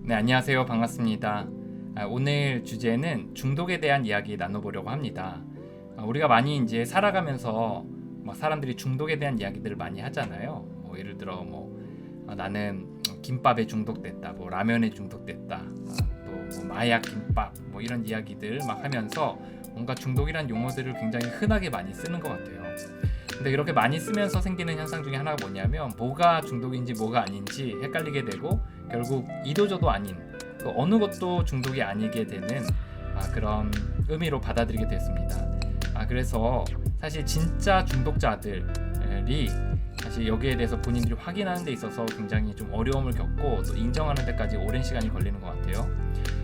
네, 안녕하세요. 반갑습니다. 오늘 주제는 중독에 대한 이야기 나눠보려고 합니다. 우리가 많이 이제 살아가면서 사람들이 중독에 대한 이야기들을 많이 하잖아요. 예를 들어 나는 김밥에 중독됐다, 라면에 중독됐다, 또 마약 김밥, 이런 이야기들 막 하면서 뭔가 중독이란 용어들을 굉장히 흔하게 많이 쓰는 것 같아요. 근데 이렇게 많이 쓰면서 생기는 현상 중에 하나가 뭐냐면 뭐가 중독인지 뭐가 아닌지 헷갈리게 되고 결국 이도저도 아닌 어느 것도 중독이 아니게 되는 그런 의미로 받아들이게 됐습니다. 그래서 사실 진짜 중독자들이 사실 여기에 대해서 본인들이 확인하는 데 있어서 굉장히 좀 어려움을 겪고 또 인정하는 데까지 오랜 시간이 걸리는 것 같아요.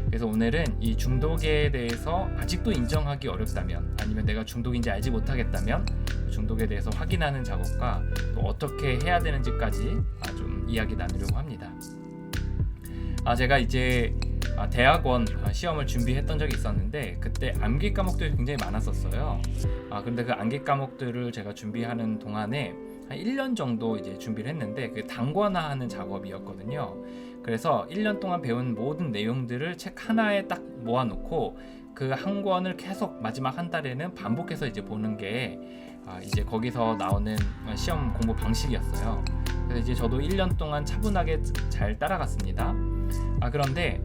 그래서 오늘은 이 중독에 대해서 아직도 인정하기 어렵다면, 아니면 내가 중독인지 알지 못하겠다면 중독에 대해서 확인하는 작업과 또 어떻게 해야 되는지까지 좀 이야기 나누려고 합니다. 제가 이제 대학원 시험을 준비했던 적이 있었는데 그때 암기 과목들이 굉장히 많았었어요. 그런데 그 암기 과목들을 제가 준비하는 동안에 한 1년 정도 이제 준비를 했는데 그 단권화하는 작업이었거든요. 그래서 1년 동안 배운 모든 내용들을 책 하나에 딱 모아놓고 그 한 권을 계속 마지막 한 달에는 반복해서 이제 보는 게 이제 거기서 나오는 시험 공부 방식이었어요. 그래서 이제 저도 1년 동안 차분하게 잘 따라갔습니다. 그런데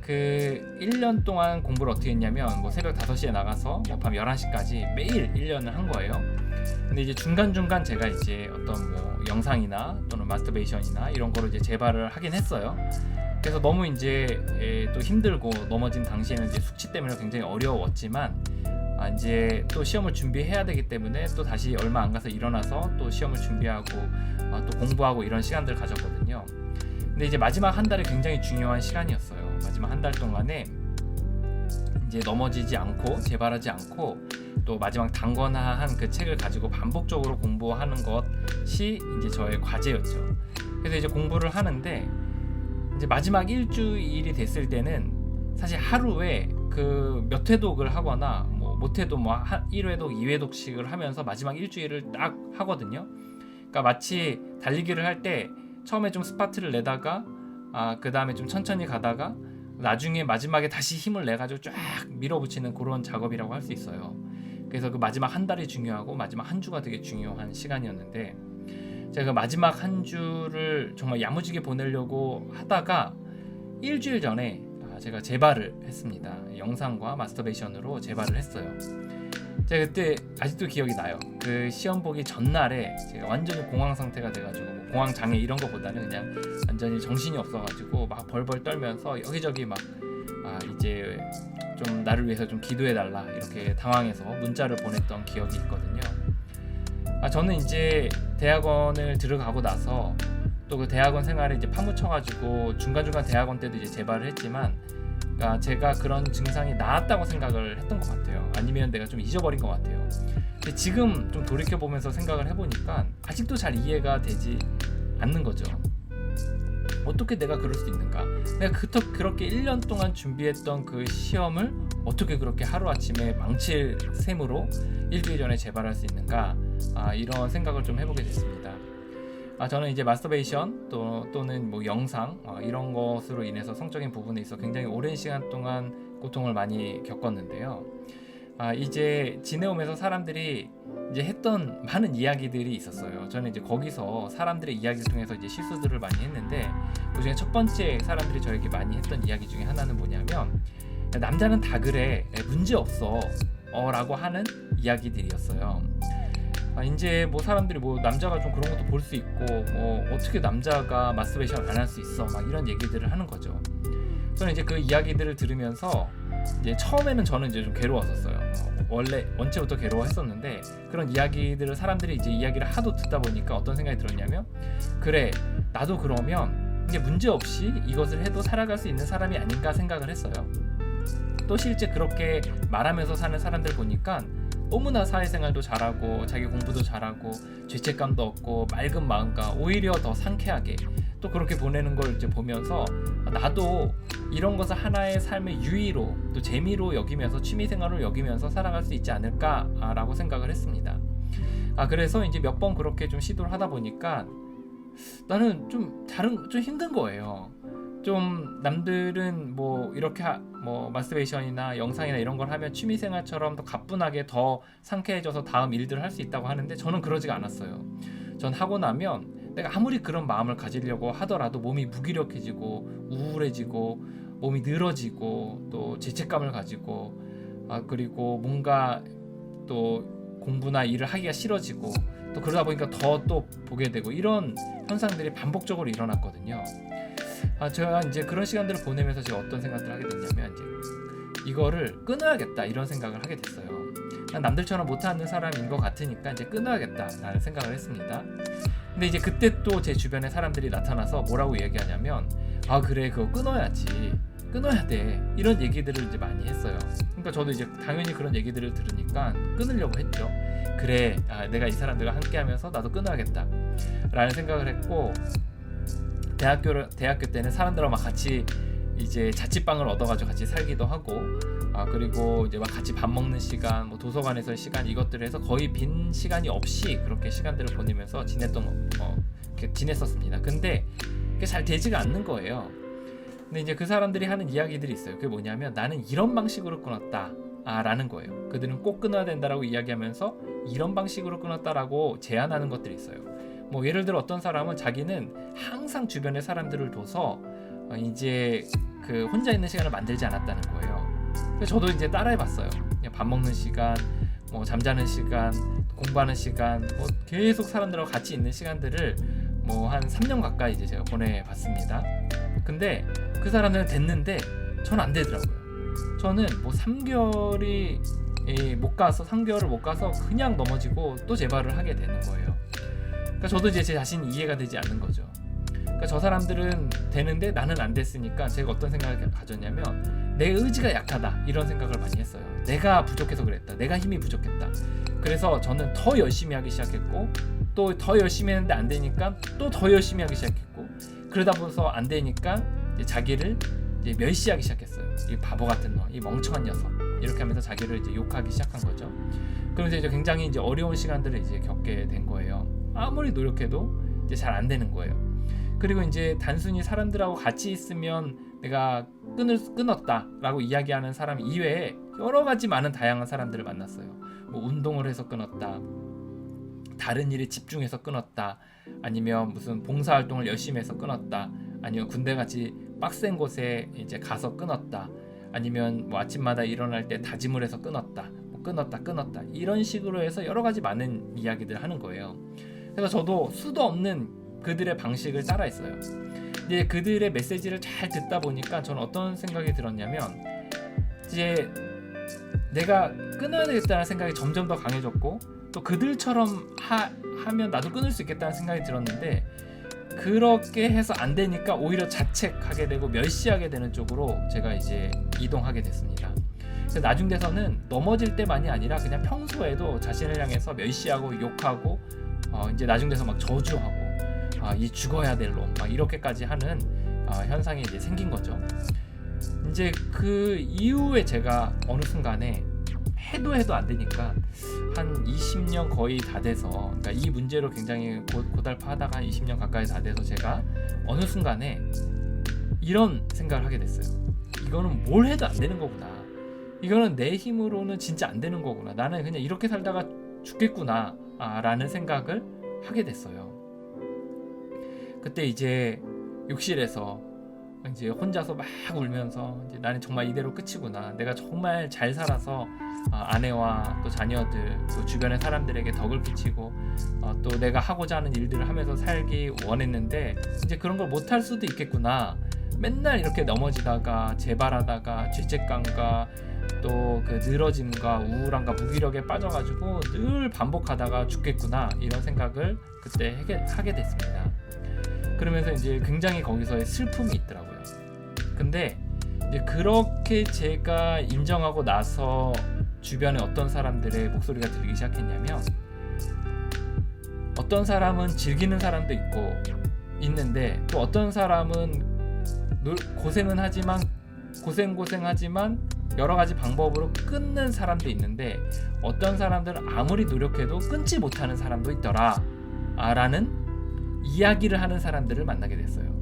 그 1년 동안 공부를 어떻게 했냐면 새벽 5시에 나가서 밤 11시까지 매일 1년을 한 거예요. 근데 이제 중간중간 제가 이제 어떤 영상이나 또는 마스터베이션이나 이런 거를 이제 재발을 하긴 했어요. 그래서 너무 이제 또 힘들고 넘어진 당시에는 이제 숙취 때문에 굉장히 어려웠지만 이제 또 시험을 준비해야 되기 때문에 또 다시 얼마 안 가서 일어나서 또 시험을 준비하고 또 공부하고 이런 시간들을 가졌거든요. 근데 이제 마지막 한 달이 굉장히 중요한 시간이었어요. 마지막 한 달 동안에 이제 넘어지지 않고 재발하지 않고 또 마지막 단권화한 그 책을 가지고 반복적으로 공부하는 것이 이제 저의 과제였죠. 그래서 이제 공부를 하는데 이제 마지막 일주일이 됐을 때는 사실 하루에 그 몇 회독을 하거나 못해도 1회독, 2회독씩을 하면서 마지막 일주일을 딱 하거든요. 그러니까 마치 달리기를 할 때 처음에 좀 스파트를 내다가 그 다음에 좀 천천히 가다가 나중에 마지막에 다시 힘을 내가지고 쫙 밀어붙이는 그런 작업이라고 할 수 있어요. 그래서 그 마지막 한 달이 중요하고 마지막 한 주가 되게 중요한 시간이었는데 제가 그 마지막 한 주를 정말 야무지게 보내려고 하다가 일주일 전에 제가 재발을 했습니다. 영상과 마스터베이션으로 재발을 했어요. 제가 그때 아직도 기억이 나요. 그 시험 보기 전날에 제가 완전히 공황 상태가 돼가지고 공황 장애 이런 거보다는 그냥 완전히 정신이 없어가지고 막 벌벌 떨면서 여기저기 이제 좀 나를 위해서 좀 기도해달라 이렇게 당황해서 문자를 보냈던 기억이 있거든요. 저는 이제 대학원을 들어가고 나서 또 그 대학원 생활에 이제 파묻혀가지고 중간중간 대학원 때도 이제 재발을 했지만 그러니까 제가 그런 증상이 나았다고 생각을 했던 것 같아요. 아니면 내가 좀 잊어버린 것 같아요. 근데 지금 좀 돌이켜보면서 생각을 해보니까 아직도 잘 이해가 되지 않는 거죠. 어떻게 내가 그럴 수 있는가? 내가 그렇게 1년 동안 준비했던 그 시험을 어떻게 그렇게 하루아침에 망칠 셈으로 일주일 전에 재발할 수 있는가? 이런 생각을 좀 해보게 됐습니다. 저는 이제 마스터베이션 또는 영상 이런 것으로 인해서 성적인 부분에 있어 굉장히 오랜 시간 동안 고통을 많이 겪었는데요. 이제 지내오면서 사람들이 이제 했던 많은 이야기들이 있었어요. 저는 이제 거기서 사람들의 이야기를 통해서 이제 실수들을 많이 했는데 그중에 첫 번째 사람들이 저에게 많이 했던 이야기 중에 하나는 뭐냐면 남자는 다 그래, 문제 없어 라고 하는 이야기들이었어요. 이제 사람들이 남자가 좀 그런 것도 볼 수 있고 어떻게 남자가 마스터베이션 안 할 수 있어 막 이런 얘기들을 하는 거죠. 저는 이제 그 이야기들을 들으면서 이제 처음에는 저는 이제 좀 괴로웠었어요. 원체부터 괴로워했었는데 그런 이야기들을 사람들이 이제 이야기를 하도 듣다 보니까 어떤 생각이 들었냐면 그래 나도 그러면 이제 문제 없이 이것을 해도 살아갈 수 있는 사람이 아닌가 생각을 했어요. 또 실제 그렇게 말하면서 사는 사람들 보니까 너무나 사회생활도 잘하고 자기 공부도 잘하고 죄책감도 없고 맑은 마음과 오히려 더 상쾌하게 또 그렇게 보내는 걸 이제 보면서 나도 이런 것을 하나의 삶의 유의로 또 재미로 여기면서 취미생활로 여기면서 살아갈 수 있지 않을까라고 생각을 했습니다. 그래서 이제 몇 번 그렇게 좀 시도를 하다 보니까 나는 좀 힘든 거예요. 좀 남들은 뭐 이렇게 뭐 마스터베이션이나 영상이나 이런 걸 하면 취미생활처럼 더 가뿐하게 더 상쾌해져서 다음 일들을 할 수 있다고 하는데 저는 그러지가 않았어요. 전 하고 나면 내가 아무리 그런 마음을 가지려고 하더라도 몸이 무기력해지고 우울해지고 몸이 늘어지고 또 죄책감을 가지고 그리고 뭔가 또 공부나 일을 하기가 싫어지고 또 그러다 보니까 더 또 보게 되고 이런 현상들이 반복적으로 일어났거든요. 제가 이제 그런 시간들을 보내면서 제가 어떤 생각들을 하게 됐냐면 이제 이거를 끊어야겠다 이런 생각을 하게 됐어요. 난 남들처럼 못하는 사람인 것 같으니까 이제 끊어야겠다라는 생각을 했습니다. 근데 이제 그때 또 제 주변에 사람들이 나타나서 뭐라고 얘기하냐면 그래 그거 끊어야 돼 이런 얘기들을 이제 많이 했어요. 그러니까 저도 이제 당연히 그런 얘기들을 들으니까 끊으려고 했죠. 그래 내가 이 사람들과 함께하면서 나도 끊어야겠다 라는 생각을 했고 대학교 때는 사람들하고 막 같이 이제 자취방을 얻어가지고 같이 살기도 하고 그리고 이제 막 같이 밥 먹는 시간 뭐 도서관에서의 시간 이것들을 해서 거의 빈 시간이 없이 그렇게 시간들을 보내면서 지냈었습니다. 근데 그게 잘 되지가 않는 거예요. 근데 이제 그 사람들이 하는 이야기들이 있어요. 그게 뭐냐면 나는 이런 방식으로 끊었다 라는 거예요. 그들은 꼭 끊어야 된다라고 이야기하면서 이런 방식으로 끊었다라고 제안하는 것들이 있어요. 뭐 예를 들어 어떤 사람은 자기는 항상 주변에 사람들을 둬서 이제 그 혼자 있는 시간을 만들지 않았다는 거예요. 그래서 저도 이제 따라해봤어요. 그냥 밥 먹는 시간, 뭐 잠자는 시간, 공부하는 시간, 뭐 계속 사람들하고 같이 있는 시간들을 뭐 한 3년 가까이 이제 제가 보내봤습니다. 근데 그 사람들은 됐는데 전 안 되더라고요. 저는 뭐 3개월을 못 가서 그냥 넘어지고 또 재발을 하게 되는 거예요. 그러니까 저도 이제 제 자신이 이해가 되지 않는 거죠. 그러니까 저 사람들은 되는데 나는 안 됐으니까 제가 어떤 생각을 가졌냐면 내 의지가 약하다 이런 생각을 많이 했어요. 내가 부족해서 그랬다. 내가 힘이 부족했다. 그래서 저는 더 열심히 하기 시작했고 또 더 열심히 했는데 안 되니까 또 더 열심히 하기 시작했고 그러다 보면서 안 되니까 이제 자기를 이제 멸시하기 시작했어요. 이 바보 같은 놈, 이 멍청한 녀석 이렇게 하면서 자기를 이제 욕하기 시작한 거죠. 그러면서 이제 굉장히 이제 어려운 시간들을 이제 겪게 된 거예요. 아무리 노력해도 이제 잘 안 되는 거예요. 그리고 이제 단순히 사람들하고 같이 있으면 내가 끊었다라고 이야기하는 사람 이외에 여러 가지 많은 다양한 사람들을 만났어요. 뭐 운동을 해서 끊었다, 다른 일에 집중해서 끊었다, 아니면 무슨 봉사활동을 열심히 해서 끊었다, 아니면 군대같이 빡센 곳에 이제 가서 끊었다, 아니면 뭐 아침마다 일어날 때 다짐을 해서 끊었다, 뭐 끊었다 이런 식으로 해서 여러 가지 많은 이야기들을 하는 거예요. 그래서 저도 수도 없는 그들의 방식을 따라했어요. 이제 그들의 메시지를 잘 듣다 보니까 저는 어떤 생각이 들었냐면 이제 내가 끊어야 되겠다는 생각이 점점 더 강해졌고 또 그들처럼 하면 나도 끊을 수 있겠다는 생각이 들었는데 그렇게 해서 안 되니까 오히려 자책하게 되고 멸시하게 되는 쪽으로 제가 이제 이동하게 됐습니다. 그래서 나중 돼서는 넘어질 때만이 아니라 그냥 평소에도 자신을 향해서 멸시하고 욕하고 이제 나중 돼서 막 저주하고 이 죽어야 될 놈 막 이렇게까지 하는 현상이 이제 생긴 거죠. 이제 그 이후에 제가 어느 순간에 해도 안 되니까 한 20년 거의 다 돼서 그러니까 이 문제로 굉장히 고달파하다가 한 20년 가까이 다 돼서 제가 어느 순간에 이런 생각을 하게 됐어요. 이거는 뭘 해도 안 되는 거구나. 이거는 내 힘으로는 진짜 안 되는 거구나. 나는 그냥 이렇게 살다가 죽겠구나 라는 생각을 하게 됐어요. 그때 이제 욕실에서 이제 혼자서 막 울면서 이제 나는 정말 이대로 끝이구나. 내가 정말 잘 살아서 아내와 또 자녀들 또 주변의 사람들에게 덕을 끼치고 또 내가 하고자 하는 일들을 하면서 살기 원했는데 이제 그런 걸 못할 수도 있겠구나. 맨날 이렇게 넘어지다가 재발하다가 죄책감과 또 그 늘어짐과 우울함과 무기력에 빠져가지고 늘 반복하다가 죽겠구나 이런 생각을 그때 하게 됐습니다. 그러면서 이제 굉장히 거기서의 슬픔이 있더라고요. 근데 이제 그렇게 제가 인정하고 나서 주변에 어떤 사람들의 목소리가 들리기 시작했냐면 어떤 사람은 즐기는 사람도 있는데 또 어떤 사람은 고생은 하지만 고생하지만 여러 가지 방법으로 끊는 사람도 있는데 어떤 사람들은 아무리 노력해도 끊지 못하는 사람도 있더라 라는 이야기를 하는 사람들을 만나게 됐어요.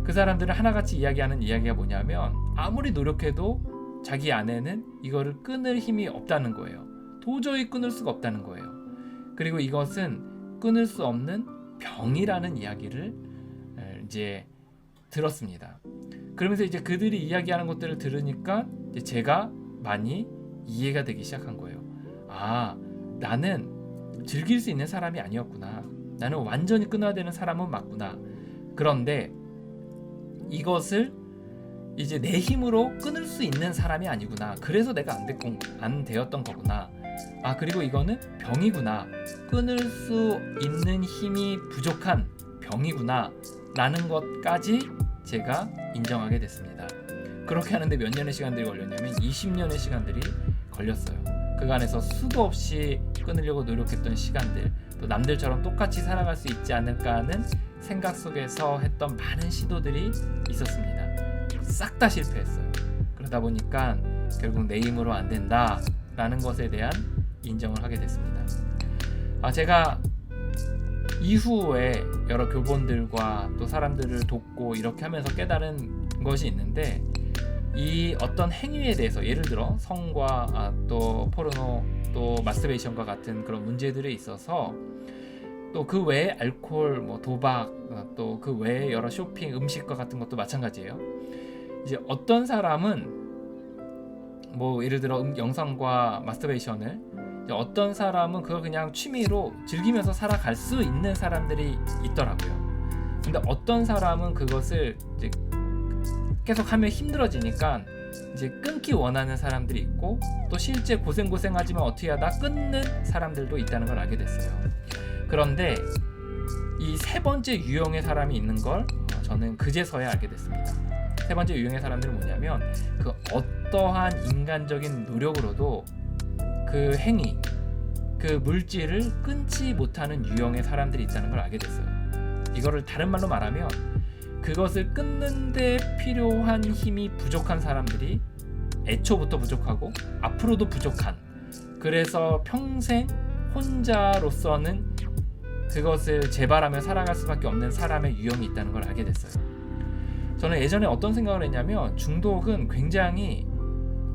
그 사람들은 하나같이 이야기하는 이야기가 뭐냐면 아무리 노력해도 자기 안에는 이거를 끊을 힘이 없다는 거예요. 도저히 끊을 수가 없다는 거예요. 그리고 이것은 끊을 수 없는 병이라는 이야기를 이제 들었습니다. 그러면서 이제 그들이 이야기하는 것들을 들으니까 이제 제가 많이 이해가 되기 시작한 거예요. 아, 나는 즐길 수 있는 사람이 아니었구나. 나는 완전히 끊어야 되는 사람은 맞구나. 그런데 이것을 이제 내 힘으로 끊을 수 있는 사람이 아니구나. 그래서 내가 안 되었던 거구나. 아, 그리고 이거는 병이구나. 끊을 수 있는 힘이 부족한 병이구나 라는 것까지 제가 인정하게 됐습니다. 그렇게 하는데 몇 년의 시간들이 걸렸냐면 20년의 시간들이 걸렸어요. 그간에서 수도 없이 끊으려고 노력했던 시간들, 또 남들처럼 똑같이 살아갈 수 있지 않을까 하는 생각 속에서 했던 많은 시도들이 있었습니다. 싹 다 실패했어요. 그러다 보니까 결국 내 힘으로 안 된다라는 것에 대한 인정을 하게 됐습니다. 제가 이후에 여러 교본들과 또 사람들을 돕고 이렇게 하면서 깨달은 것이 있는데, 이 어떤 행위에 대해서, 예를 들어 성과 또 포르노 또 마스터베이션과 같은 그런 문제들에 있어서, 또 그 외에 알코올, 도박, 또 그 외에 여러 쇼핑, 음식과 같은 것도 마찬가지예요. 이제 어떤 사람은 예를 들어 영상과 마스터베이션을, 어떤 사람은 그걸 그냥 취미로 즐기면서 살아갈 수 있는 사람들이 있더라고요. 근데 어떤 사람은 그것을 이제 계속 하면 힘들어지니까 이제 끊기 원하는 사람들이 있고, 또 실제 고생하지만 어떻게 하다 끊는 사람들도 있다는 걸 알게 됐어요. 그런데 이 세 번째 유형의 사람이 있는 걸 저는 그제서야 알게 됐습니다. 세 번째 유형의 사람들은 뭐냐면, 그 어떠한 인간적인 노력으로도 그 행위, 그 물질을 끊지 못하는 유형의 사람들이 있다는 걸 알게 됐어요. 이거를 다른 말로 말하면, 그것을 끊는 데 필요한 힘이 부족한 사람들이 애초부터 부족하고 앞으로도 부족한, 그래서 평생 혼자로서는 그것을 재발하며 살아갈 수밖에 없는 사람의 유형이 있다는 걸 알게 됐어요. 저는 예전에 어떤 생각을 했냐면, 중독은 굉장히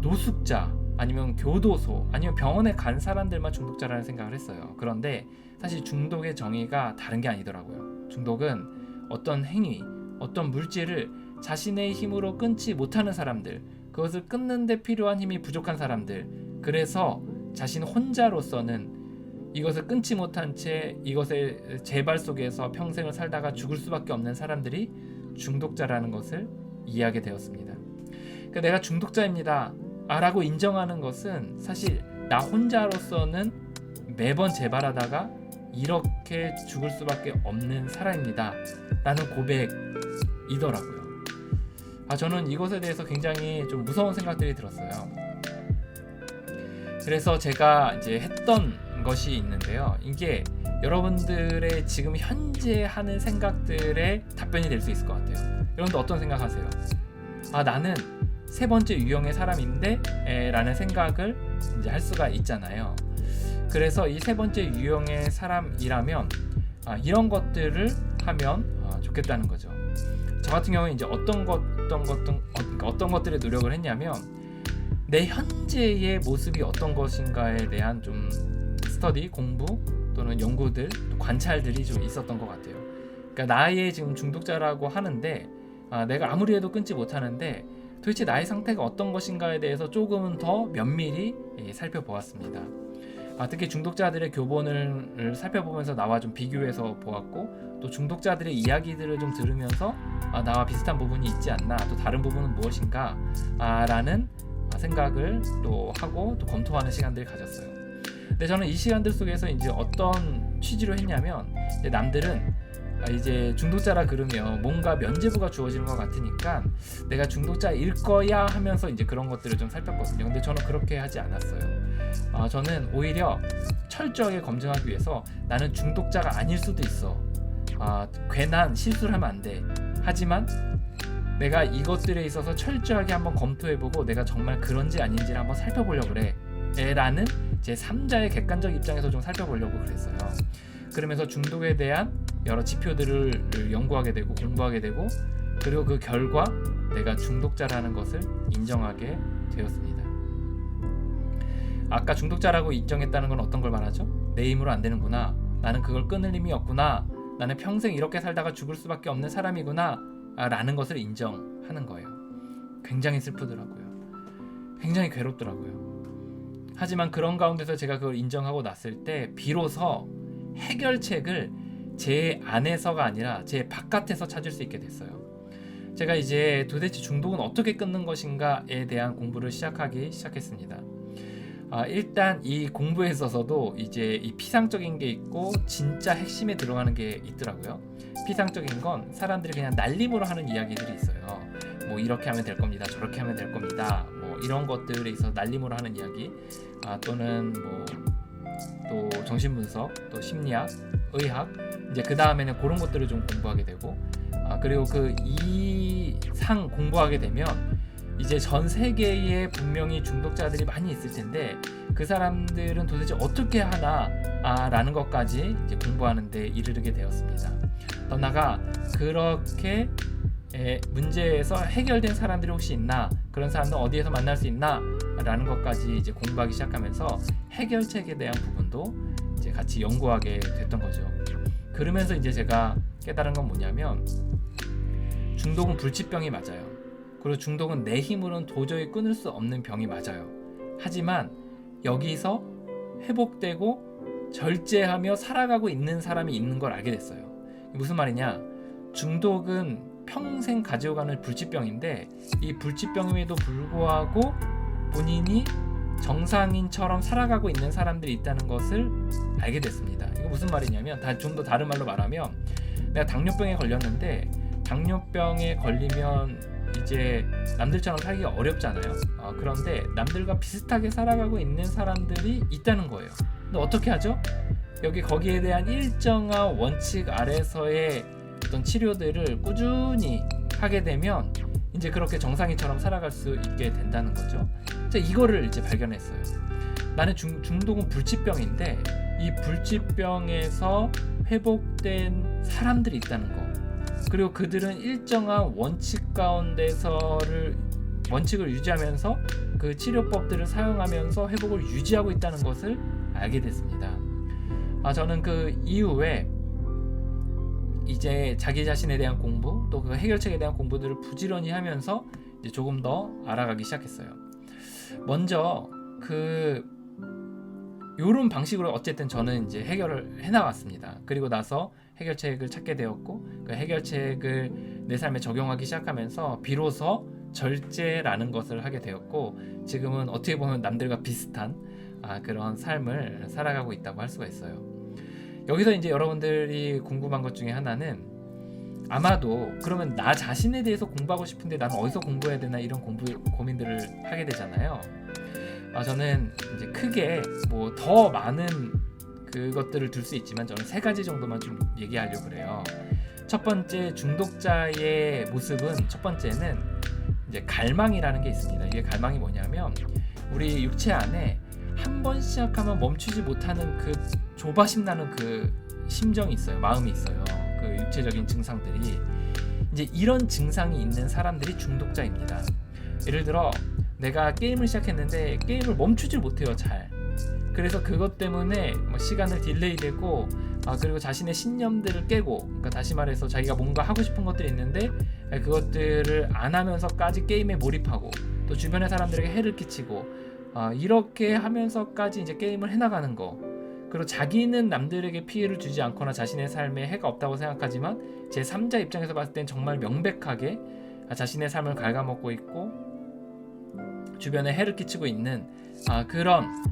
노숙자, 아니면 교도소, 아니면 병원에 간 사람들만 중독자라는 생각을 했어요. 그런데 사실 중독의 정의가 다른 게 아니더라고요. 중독은 어떤 행위, 어떤 물질을 자신의 힘으로 끊지 못하는 사람들, 그것을 끊는 데 필요한 힘이 부족한 사람들, 그래서 자신 혼자로서는 이것을 끊지 못한 채 이것의 재발 속에서 평생을 살다가 죽을 수밖에 없는 사람들이 중독자라는 것을 이해하게 되었습니다. 그러니까 내가 중독자입니다 라고 인정하는 것은 사실 나 혼자로서는 매번 재발하다가 이렇게 죽을 수밖에 없는 사람입니다 라는 고백이더라고요. 저는 이것에 대해서 굉장히 좀 무서운 생각들이 들었어요. 그래서 제가 이제 했던 것이 있는데요, 이게 여러분들의 지금 현재 하는 생각들의 답변이 될 수 있을 것 같아요. 여러분들 어떤 생각하세요? 나는 세 번째 유형의 사람인데 라는 생각을 이제 할 수가 있잖아요. 그래서 이 세 번째 유형의 사람이라면 이런 것들을 하면 좋겠다는 거죠. 저 같은 경우는 이제 어떤 것들에 노력을 했냐면, 내 현재의 모습이 어떤 것인가에 대한 좀 스터디, 공부 또는 연구들, 또 관찰들이 좀 있었던 것 같아요. 그러니까 나의 지금 중독자라고 하는데 내가 아무리 해도 끊지 못하는데 도대체 나의 상태가 어떤 것인가에 대해서 조금은 더 면밀히 살펴보았습니다. 특히 중독자들의 교본을 살펴보면서 나와 좀 비교해서 보았고, 또 중독자들의 이야기들을 좀 들으면서 나와 비슷한 부분이 있지 않나, 또 다른 부분은 무엇인가 라는 생각을 또 하고 또 검토하는 시간들을 가졌어요. 근데 저는 이 시간들 속에서 이제 어떤 취지로 했냐면, 남들은 이제 중독자라 그러면 뭔가 면죄부가 주어지는 것 같으니까 내가 중독자일 거야 하면서 이제 그런 것들을 좀 살폈거든요. 근데 저는 그렇게 하지 않았어요. 저는 오히려 철저하게 검증하기 위해서, 나는 중독자가 아닐 수도 있어, 괜한 실수를 하면 안 돼, 하지만 내가 이것들에 있어서 철저하게 한번 검토해보고 내가 정말 그런지 아닌지를 한번 살펴보려고 그래 라는 제 3자의 객관적 입장에서 좀 살펴보려고 그랬어요. 그러면서 중독에 대한 여러 지표들을 연구하게 되고 공부하게 되고, 그리고 그 결과 내가 중독자라는 것을 인정하게 되었습니다. 아까 중독자라고 인정했다는 건 어떤 걸 말하죠? 내 힘으로 안 되는구나. 나는 그걸 끊을 힘이 없구나. 나는 평생 이렇게 살다가 죽을 수밖에 없는 사람이구나 라는 것을 인정하는 거예요. 굉장히 슬프더라고요. 굉장히 괴롭더라고요. 하지만 그런 가운데서 제가 그걸 인정하고 났을 때 비로소 해결책을 제 안에서가 아니라 제 바깥에서 찾을 수 있게 됐어요. 제가 이제 도대체 중독은 어떻게 끊는 것인가에 대한 공부를 시작했습니다. 일단 이 공부에 있어서도 이제 이 피상적인 게 있고 진짜 핵심에 들어가는 게 있더라고요. 피상적인 건 사람들이 그냥 날림으로 하는 이야기들이 있어요. 뭐 이렇게 하면 될 겁니다. 저렇게 하면 될 겁니다. 뭐 이런 것들에 있어서 날림으로 하는 이야기, 또는 뭐 또 정신분석, 또 심리학, 의학, 이제 그 다음에는 그런 것들을 좀 공부하게 되고, 그리고 그 이상 공부하게 되면 이제 전 세계에 분명히 중독자들이 많이 있을 텐데 그 사람들은 도대체 어떻게 하나 라는 것까지 이제 공부하는데 이르게 되었습니다. 더 나아가 그렇게 문제에서 해결된 사람들이 혹시 있나, 그런 사람들 어디에서 만날 수 있나 라는 것까지 이제 공부하기 시작하면서 해결책에 대한 부분도 이제 같이 연구하게 됐던 거죠. 그러면서 이제 제가 깨달은 건 뭐냐면 중독은 불치병이 맞아요. 그리고 중독은 내 힘으로는 도저히 끊을 수 없는 병이 맞아요. 하지만 여기서 회복되고 절제하며 살아가고 있는 사람이 있는 걸 알게 됐어요. 무슨 말이냐? 중독은 평생 가져가는 불치병인데 이 불치병임에도 불구하고 본인이 정상인처럼 살아가고 있는 사람들이 있다는 것을 알게 됐습니다. 이거 무슨 말이냐면 좀 더 다른 말로 말하면 내가 당뇨병에 걸렸는데 당뇨병에 걸리면 이제 남들처럼 살기가 어렵잖아요. 그런데 남들과 비슷하게 살아가고 있는 사람들이 있다는 거예요. 근데 어떻게 하죠? 거기에 대한 일정한 원칙 아래서의 어떤 치료들을 꾸준히 하게 되면 이제 그렇게 정상인처럼 살아갈 수 있게 된다는 거죠. 이거를 이제 발견했어요. 나는 중독은 불치병인데 이 불치병에서 회복된 사람들이 있다는 거, 그리고 그들은 일정한 원칙 가운데서를 원칙을 유지하면서 그 치료법들을 사용하면서 회복을 유지하고 있다는 것을 알게 됐습니다. 저는 그 이후에 이제 자기 자신에 대한 공부, 또 그 해결책에 대한 공부들을 부지런히 하면서 이제 조금 더 알아가기 시작했어요. 먼저 요런 방식으로 어쨌든 저는 이제 해결을 해나갔습니다. 그리고 나서 해결책을 찾게 되었고 그 해결책을 내 삶에 적용하기 시작하면서 비로소 절제라는 것을 하게 되었고 지금은 어떻게 보면 남들과 비슷한 그런 삶을 살아가고 있다고 할 수가 있어요. 여기서 이제 여러분들이 궁금한 것 중에 하나는 아마도 그러면 나 자신에 대해서 공부하고 싶은데 나는 어디서 공부해야 되나 이런 고민들을 하게 되잖아요. 저는 이제 크게 뭐 더 많은 그것들을 둘 수 있지만 저는 3가지 정도만 좀 얘기하려고 그래요. 첫 번째, 중독자의 모습은 첫 번째는 이제 갈망이라는 게 있습니다. 이게 갈망이 뭐냐면 우리 육체 안에 한 번 시작하면 멈추지 못하는 그 조바심 나는 그 심정이 있어요. 마음이 있어요. 그 육체적인 증상들이 이제 이런 증상이 있는 사람들이 중독자입니다. 예를 들어 내가 게임을 시작했는데 게임을 멈추질 못해요. 잘. 그래서 그것 때문에 시간을 딜레이되고 그리고 자신의 신념들을 깨고, 그러니까 다시 말해서 자기가 뭔가 하고 싶은 것들이 있는데 그것들을 안 하면서까지 게임에 몰입하고 또 주변의 사람들에게 해를 끼치고 이렇게 하면서까지 이제 게임을 해나가는 거, 그리고 자기는 남들에게 피해를 주지 않거나 자신의 삶에 해가 없다고 생각하지만 제3자 입장에서 봤을 땐 정말 명백하게 자신의 삶을 갉아먹고 있고 주변에 해를 끼치고 있는 그런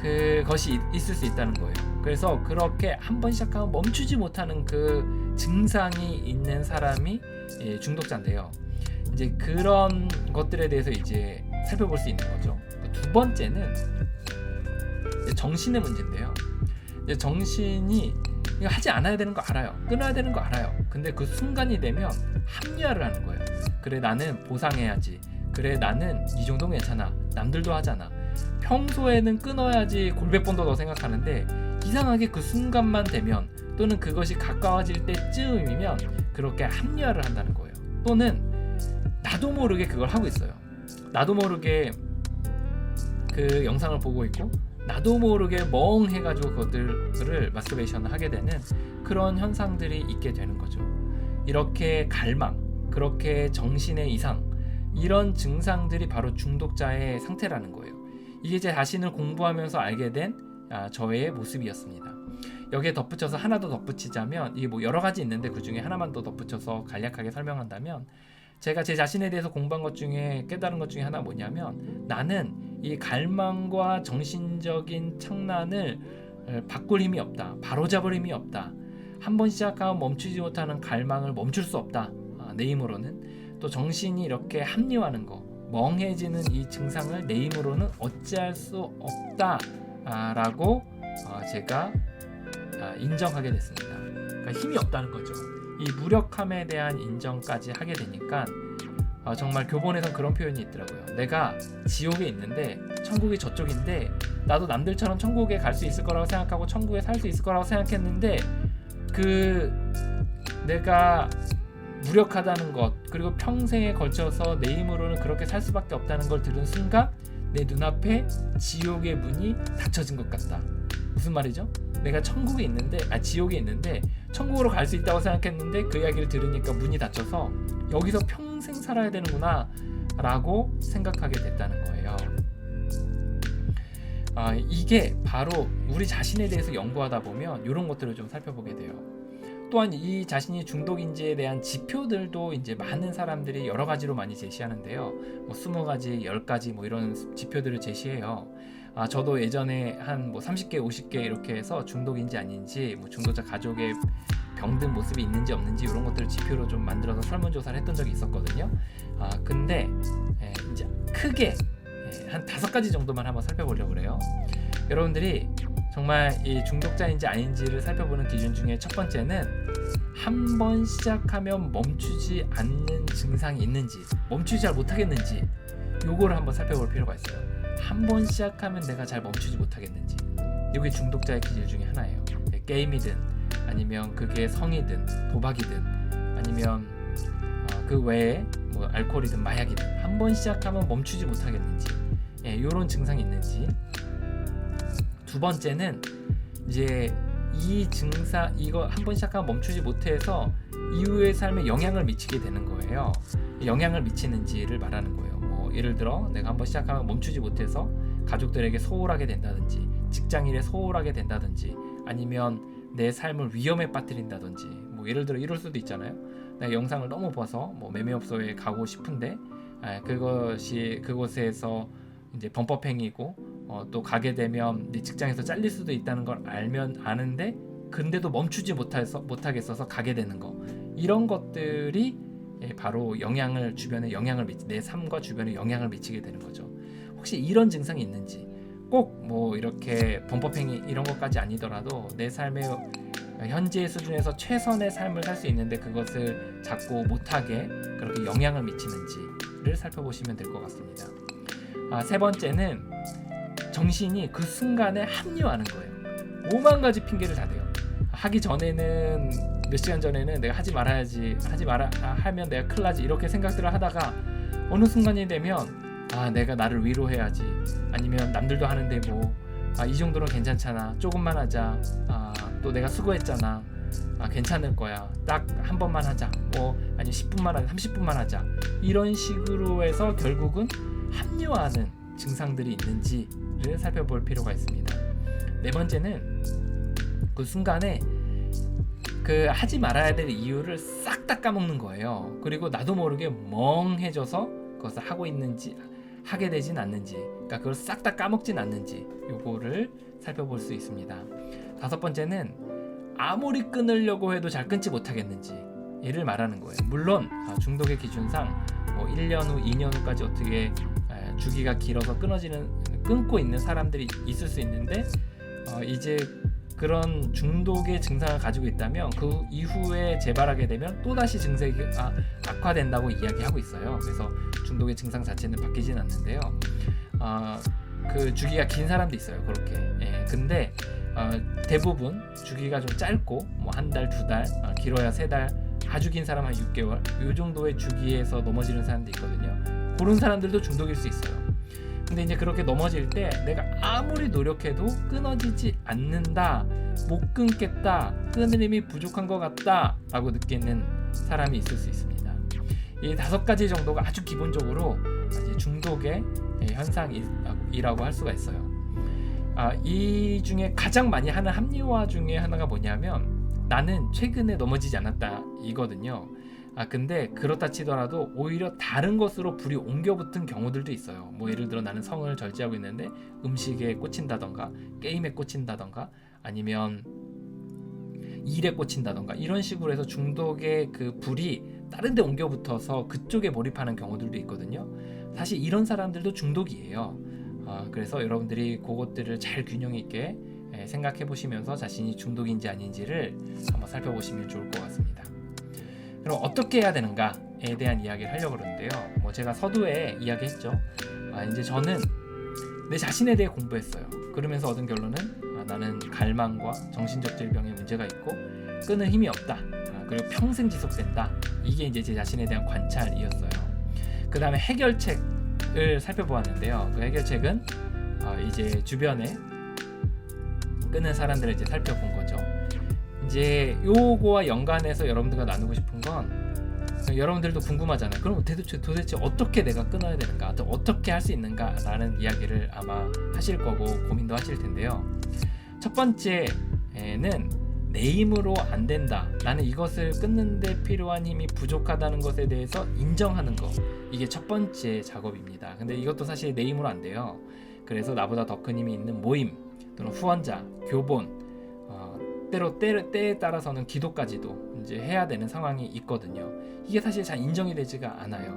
그것이 있을 수 있다는 거예요. 그래서 그렇게 한번 시작하면 멈추지 못하는 그 증상이 있는 사람이 중독자인데요. 이제 그런 것들에 대해서 이제 살펴볼 수 있는 거죠. 두 번째는 정신의 문제인데요. 정신이 이거 하지 않아야 되는 거 알아요. 끊어야 되는 거 알아요. 근데 그 순간이 되면 합리화를 하는 거예요. 그래, 나는 보상해야지. 그래, 나는 이 정도 괜찮아. 남들도 하잖아. 평소에는 끊어야지 골백번도 더 생각하는데 이상하게 그 순간만 되면 또는 그것이 가까워질 때쯤이면 그렇게 합리화를 한다는 거예요. 또는 나도 모르게 그걸 하고 있어요. 나도 모르게 그 영상을 보고 있고 나도 모르게 멍해가지고 그것들을 마스터베이션을 하게 되는 그런 현상들이 있게 되는 거죠. 이렇게 갈망, 그렇게 정신의 이상, 이런 증상들이 바로 중독자의 상태라는 거예요. 이게 제 자신을 공부하면서 알게 된 저의 모습이었습니다. 여기에 덧붙여서 하나 더 덧붙이자면, 이게 뭐 여러 가지 있는데 그 중에 하나만 더 덧붙여서 간략하게 설명한다면, 제가 제 자신에 대해서 공부한 것 중에 깨달은 것 중에 하나 뭐냐면, 나는 이 갈망과 정신적인 착란을 바꿀 힘이 없다, 바로잡을 힘이 없다, 한번 시작하면 멈추지 못하는 갈망을 멈출 수 없다, 내 힘으로는. 또 정신이 이렇게 합리화하는 거, 멍해지는 이 증상을 내 힘으로는 어찌할 수 없다 라고 제가 인정하게 됐습니다. 그러니까 힘이 없다는 거죠. 이 무력함에 대한 인정까지 하게 되니까 정말 교본에선 그런 표현이 있더라고요. 내가 지옥에 있는데 천국이 저쪽인데, 나도 남들처럼 천국에 갈 수 있을 거라고 생각하고 천국에 살 수 있을 거라고 생각했는데, 내가 무력하다는 것, 그리고 평생에 걸쳐서 내 힘으로는 그렇게 살 수밖에 없다는 걸 들은 순간 내 눈앞에 지옥의 문이 닫혀진 것 같다. 무슨 말이죠? 내가 천국에 있는데, 지옥에 있는데 천국으로 갈 수 있다고 생각했는데 그 이야기를 들으니까 문이 닫혀서 여기서 평생 살아야 되는구나 라고 생각하게 됐다는 거예요. 이게 바로 우리 자신에 대해서 연구하다 보면 이런 것들을 좀 살펴보게 돼요. 또한 이 자신이 중독인지에 대한 지표들도 이제 많은 사람들이 여러 가지로 많이 제시하는데요. 뭐 20가지, 10가지 뭐 이런 지표들을 제시해요. 저도 예전에 한 뭐 30개, 50개 이렇게 해서 중독인지 아닌지, 뭐 중독자 가족의 병든 모습이 있는지 없는지 이런 것들을 지표로 좀 만들어서 설문조사를 했던 적이 있었거든요. 근데 이제 크게 한 5가지 정도만 한번 살펴보려고 그래요. 여러분들이 정말 이 중독자인지 아닌지를 살펴보는 기준 중에 첫 번째는, 한 번 시작하면 멈추지 않는 증상이 있는지, 멈추지 잘 못하겠는지, 요거를 한번 살펴볼 필요가 있어요. 한 번 시작하면 내가 잘 멈추지 못하겠는지, 이게 중독자의 기질 중에 하나예요. 게임이든 아니면 그게 성이든 도박이든 아니면 그 외에 뭐 알코올이든 마약이든 한 번 시작하면 멈추지 못하겠는지, 요런 증상이 있는지. 두 번째는 이제 이 증상, 이거 한 번 시작하면 멈추지 못해서 이후의 삶에 영향을 미치게 되는 거예요. 영향을 미치는지를 말하는 거예요. 뭐 예를 들어 내가 한 번 시작하면 멈추지 못해서 가족들에게 소홀하게 된다든지, 직장일에 소홀하게 된다든지, 아니면 내 삶을 위험에 빠뜨린다든지, 뭐 예를 들어 이럴 수도 있잖아요. 내가 영상을 너무 봐서 뭐 매매업소에 가고 싶은데 그곳에서 이제 범법행위고, 또 가게 되면 내 직장에서 잘릴 수도 있다는 걸 아는데 근데도 멈추지 못하겠어서 가게 되는 거, 이런 것들이 바로 주변에 내 삶과 주변에 영향을 미치게 되는 거죠. 혹시 이런 증상이 있는지, 꼭 뭐 이렇게 범법행위 이런 것까지 아니더라도 내 삶의 현재의 수준에서 최선의 삶을 살 수 있는데 그것을 자꾸 못하게 그렇게 영향을 미치는지를 살펴보시면 될 것 같습니다. 세 번째는 정신이 그 순간에 합리화하는 거예요. 5만 가지 핑계를 다 대요. 하기 전에는, 몇 시간 전에는 내가 하지 말아야지, 하면 내가 큰일 나지, 이렇게 생각들을 하다가 어느 순간이 되면 내가 나를 위로해야지, 아니면 남들도 하는데 뭐 이 정도는 괜찮잖아, 조금만 하자, 또 내가 수고했잖아, 괜찮을 거야, 딱 한 번만 하자, 아니 10분만 하자, 30분만 하자, 이런 식으로 해서 결국은 합리화하는 증상들이 있는지를 살펴볼 필요가 있습니다. 네 번째는 그 순간에 하지 말아야 될 이유를 싹 다 까먹는 거예요. 그리고 나도 모르게 멍해져서 그것을 하게 되진 않는지, 그러니까 그걸 싹 다 까먹진 않는지, 요거를 살펴볼 수 있습니다. 다섯 번째는 아무리 끊으려고 해도 잘 끊지 못하겠는지, 이를 말하는 거예요. 물론 중독의 기준상 뭐 1년 후, 2년 후까지 어떻게 주기가 길어서 끊고 있는 사람들이 있을 수 있는데, 이제 그런 중독의 증상을 가지고 있다면 그 이후에 재발하게 되면 또다시 증상이 악화된다고 이야기하고 있어요. 그래서 중독의 증상 자체는 바뀌진 않는데요. 그 주기가 긴 사람도 있어요, 그렇게. 근데 대부분 주기가 좀 짧고, 뭐 한 달, 2달, 길어야 3달, 아주 긴 사람 한 6개월 이 정도의 주기에서 넘어지는 사람도 있거든요. 그런 사람들도 중독일 수 있어요. 근데 이제 그렇게 넘어질 때 내가 아무리 노력해도 끊어지지 않는다, 못 끊겠다, 끊을 힘이 부족한 것 같다 라고 느끼는 사람이 있을 수 있습니다. 이 5가지 정도가 아주 기본적으로 이제 중독의 현상이라고 할 수가 있어요. 이 중에 가장 많이 하는 합리화 중에 하나가 뭐냐면 나는 최근에 넘어지지 않았다 이거든요. 근데 그렇다 치더라도 오히려 다른 것으로 불이 옮겨 붙은 경우들도 있어요. 뭐 예를 들어 나는 성을 절제하고 있는데 음식에 꽂힌다던가 게임에 꽂힌다던가 아니면 일에 꽂힌다던가 이런 식으로 해서 중독의 그 불이 다른 데 옮겨 붙어서 그쪽에 몰입하는 경우들도 있거든요. 사실 이런 사람들도 중독이에요. 그래서 여러분들이 그것들을 잘 균형 있게 생각해 보시면서 자신이 중독인지 아닌지를 한번 살펴보시면 좋을 것 같습니다. 그럼 어떻게 해야 되는가에 대한 이야기를 하려고 그러는데요. 뭐 제가 서두에 이야기했죠. 이제 저는 내 자신에 대해 공부했어요. 그러면서 얻은 결론은 나는 갈망과 정신적 질병에 문제가 있고 끊을 힘이 없다. 그리고 평생 지속된다. 이게 이제 제 자신에 대한 관찰이었어요. 그 다음에 해결책을 살펴보았는데요. 그 해결책은 이제 주변에 끊는 사람들을 이제 살펴본 거죠. 이제 요거와 연관해서 여러분들과 나누고 싶은 건 여러분들도 궁금하잖아요. 그럼 도대체 어떻게 내가 끊어야 되는가, 또 어떻게 할 수 있는가라는 이야기를 아마 하실 거고 고민도 하실 텐데요. 첫 번째는 내 힘으로 안 된다. 나는 이것을 끊는데 필요한 힘이 부족하다는 것에 대해서 인정하는 거. 이게 첫 번째 작업입니다. 근데 이것도 사실 내 힘으로 안 돼요. 그래서 나보다 더 큰 힘이 있는 모임 또는 후원자, 교본, 때에 따라서는 기도까지도 이제 해야 되는 상황이 있거든요. 이게 사실 잘 인정이 되지가 않아요.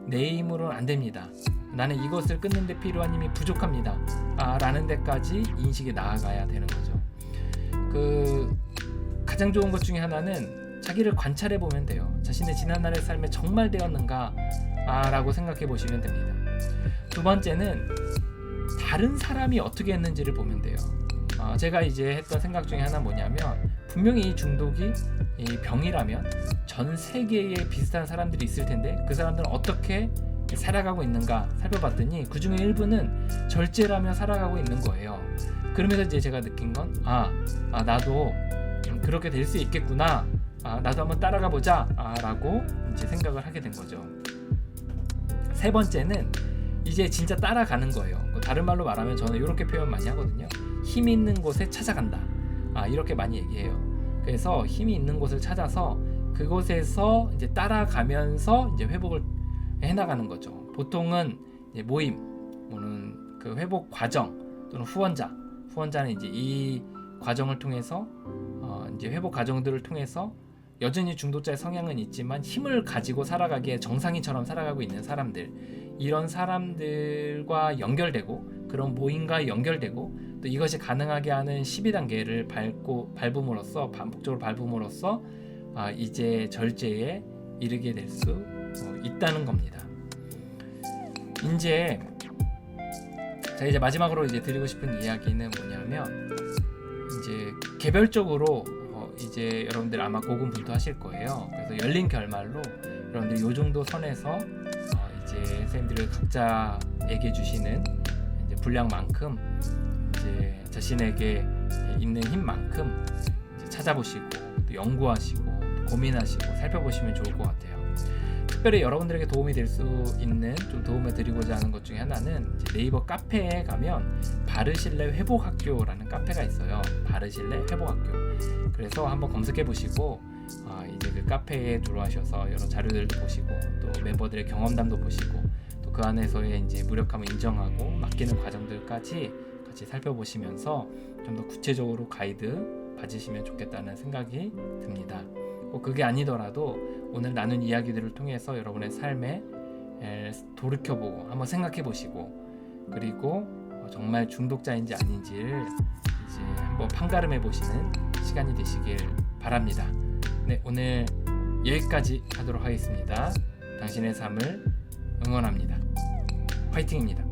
내 힘으로는 안 됩니다. 나는 이것을 끊는 데 필요한 힘이 부족합니다. 라는 데까지 인식이 나아가야 되는 거죠. 가장 좋은 것 중에 하나는 자기를 관찰해 보면 돼요. 자신의 지난날의 삶에 정말 되었는가 라고 생각해 보시면 됩니다. 두 번째는 다른 사람이 어떻게 했는지를 보면 돼요. 제가 이제 했던 생각 중에 하나 뭐냐면 분명히 이 중독이 이 병이라면 전 세계에 비슷한 사람들이 있을 텐데 그 사람들은 어떻게 살아가고 있는가 살펴봤더니 그 중에 일부는 절제라며 살아가고 있는 거예요. 그러면서 이제 제가 느낀 건 나도 그렇게 될 수 있겠구나, 나도 한번 따라가 보자 라고 이제 생각을 하게 된 거죠. 세 번째는 이제 진짜 따라가는 거예요. 다른 말로 말하면 저는 이렇게 표현 많이 하거든요. 힘이 있는 곳에 찾아간다. 이렇게 많이 얘기해요. 그래서 힘이 있는 곳을 찾아서 그곳에서 이제 따라가면서 이제 회복을 해나가는 거죠. 보통은 이제 모임, 또는 그 회복 과정 또는 후원자는 이제 이 과정을 통해서 이제 회복 과정들을 통해서 여전히 중독자의 성향은 있지만 힘을 가지고 살아가기에 정상인처럼 살아가고 있는 사람들, 이런 사람들과 연결되고 그런 모임과 연결되고 또 이것이 가능하게 하는 12단계를 밟음으로써 반복적으로 밟음으로써 이제 절제에 이르게 될 수 있다는 겁니다. 이제 마지막으로 이제 드리고 싶은 이야기는 뭐냐면 이제 개별적으로 이제 여러분들 아마 고군분투하실 거예요. 그래서 열린 결말로 여러분들 요 정도 선에서 이제 선생님들이 각자에게 주시는 이제 분량만큼 이제 자신에게 있는 힘만큼 이제 찾아보시고 또 연구하시고 또 고민하시고 살펴보시면 좋을 것 같아요. 특별히 여러분들에게 도움이 될 수 있는 좀 도움을 드리고자 하는 것 중에 하나는 이제 네이버 카페에 가면 바르실레 회복학교라는 카페가 있어요. 바르실레 회복학교. 그래서 한번 검색해 보시고 이제 그 카페에 들어와셔서 여러 자료들도 보시고 또 멤버들의 경험담도 보시고 또 그 안에서의 이제 무력함을 인정하고 맡기는 과정들까지 같이 살펴보시면서 좀 더 구체적으로 가이드 받으시면 좋겠다는 생각이 듭니다. 꼭 그게 아니더라도 오늘 나눈 이야기들을 통해서 여러분의 삶에 돌이켜보고 한번 생각해보시고 그리고 정말 중독자인지 아닌지를 이제 한번 판가름해 보시는 시간이 되시길 바랍니다. 네, 오늘 여기까지 하도록 하겠습니다. 당신의 삶을 응원합니다. 화이팅입니다.